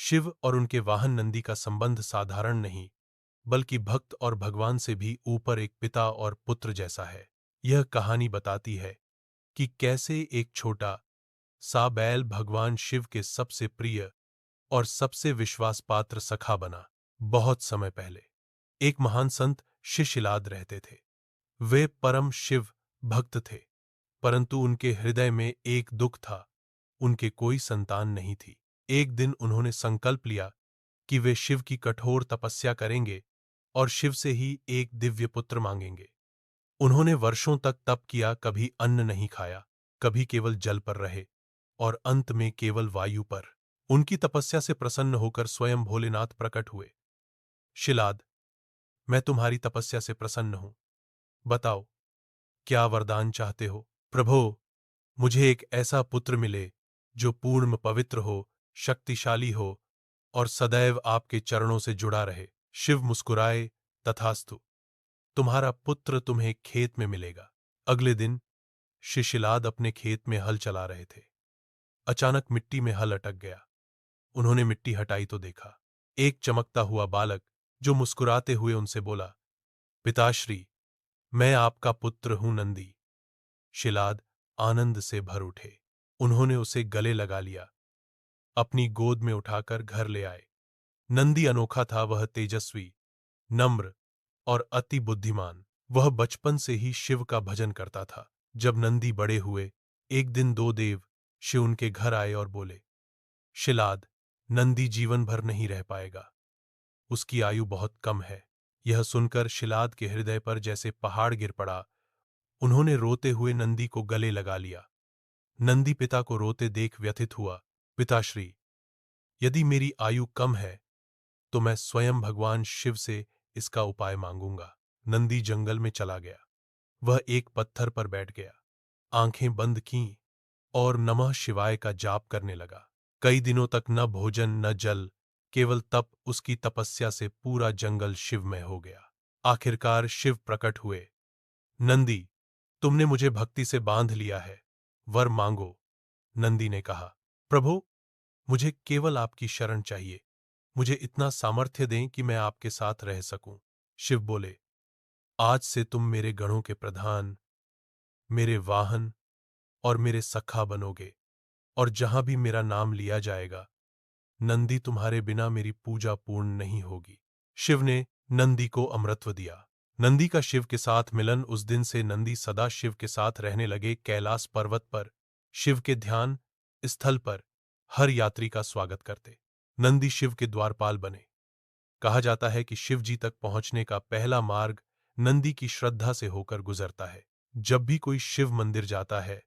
शिव और उनके वाहन नंदी का संबंध साधारण नहीं, बल्कि भक्त और भगवान से भी ऊपर एक पिता और पुत्र जैसा है। यह कहानी बताती है कि कैसे एक छोटा सा बैल भगवान शिव के सबसे प्रिय और सबसे विश्वासपात्र सखा बना। बहुत समय पहले एक महान संत शिशिलाद रहते थे। वे परम शिव भक्त थे, परंतु उनके हृदय में एक दुख था। उनके कोई संतान नहीं थी। एक दिन उन्होंने संकल्प लिया कि वे शिव की कठोर तपस्या करेंगे और शिव से ही एक दिव्य पुत्र मांगेंगे। उन्होंने वर्षों तक तप किया, कभी अन्न नहीं खाया, कभी केवल जल पर रहे और अंत में केवल वायु पर। उनकी तपस्या से प्रसन्न होकर स्वयं भोलेनाथ प्रकट हुए। शिलाद, मैं तुम्हारी तपस्या से प्रसन्न हूं। बताओ, क्या वरदान चाहते हो? प्रभो, मुझे एक ऐसा पुत्र मिले जो पूर्ण पवित्र हो, शक्तिशाली हो और सदैव आपके चरणों से जुड़ा रहे। शिव मुस्कुराए, तथास्तु, तुम्हारा पुत्र तुम्हें खेत में मिलेगा। अगले दिन शिशिलाद अपने खेत में हल चला रहे थे। अचानक मिट्टी में हल अटक गया। उन्होंने मिट्टी हटाई तो देखा एक चमकता हुआ बालक, जो मुस्कुराते हुए उनसे बोला, पिताश्री, मैं आपका पुत्र हूं नंदी। शिलाद आनंद से भर उठे। उन्होंने उसे गले लगा लिया, अपनी गोद में उठाकर घर ले आए। नंदी अनोखा था, वह तेजस्वी, नम्र और अति बुद्धिमान। वह बचपन से ही शिव का भजन करता था। जब नंदी बड़े हुए, एक दिन दो देव शिव उनके घर आए और बोले, शिलाद, नंदी जीवन भर नहीं रह पाएगा, उसकी आयु बहुत कम है। यह सुनकर शिलाद के हृदय पर जैसे पहाड़ गिर पड़ा। उन्होंने रोते हुए नंदी को गले लगा लिया। नंदी पिता को रोते देख व्यथित हुआ। पिताश्री, यदि मेरी आयु कम है तो मैं स्वयं भगवान शिव से इसका उपाय मांगूंगा। नंदी जंगल में चला गया। वह एक पत्थर पर बैठ गया, आंखें बंद कीं और नमः शिवाय का जाप करने लगा। कई दिनों तक न भोजन न जल, केवल तप। उसकी तपस्या से पूरा जंगल शिवमय हो गया। आखिरकार शिव प्रकट हुए। नंदी, तुमने मुझे भक्ति से बांध लिया है, वर मांगो। नंदी ने कहा, प्रभु, मुझे केवल आपकी शरण चाहिए। मुझे इतना सामर्थ्य दें कि मैं आपके साथ रह सकूं। शिव बोले, आज से तुम मेरे गणों के प्रधान, मेरे वाहन और मेरे सखा बनोगे, और जहां भी मेरा नाम लिया जाएगा, नंदी, तुम्हारे बिना मेरी पूजा पूर्ण नहीं होगी। शिव ने नंदी को अमृतत्व दिया। नंदी का शिव के साथ मिलन। उस दिन से नंदी सदा शिव के साथ रहने लगे। कैलाश पर्वत पर शिव के ध्यान स्थल पर हर यात्री का स्वागत करते। नंदी शिव के द्वारपाल बने। कहा जाता है कि शिव जी तक पहुंचने का पहला मार्ग नंदी की श्रद्धा से होकर गुजरता है। जब भी कोई शिव मंदिर जाता है,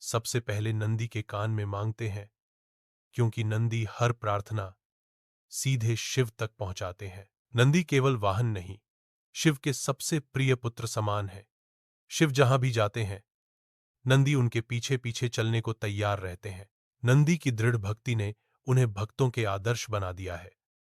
सबसे पहले नंदी के कान में मांगते हैं, क्योंकि नंदी हर प्रार्थना सीधे शिव तक पहुंचाते हैं। नंदी केवल वाहन नहीं, शिव के सबसे प्रिय पुत्र समान है। शिव जहां भी जाते हैं, नंदी उनके पीछे पीछे चलने को तैयार रहते हैं। नंदी की दृढ़ भक्ति ने उन्हें भक्तों के आदर्श बना दिया है।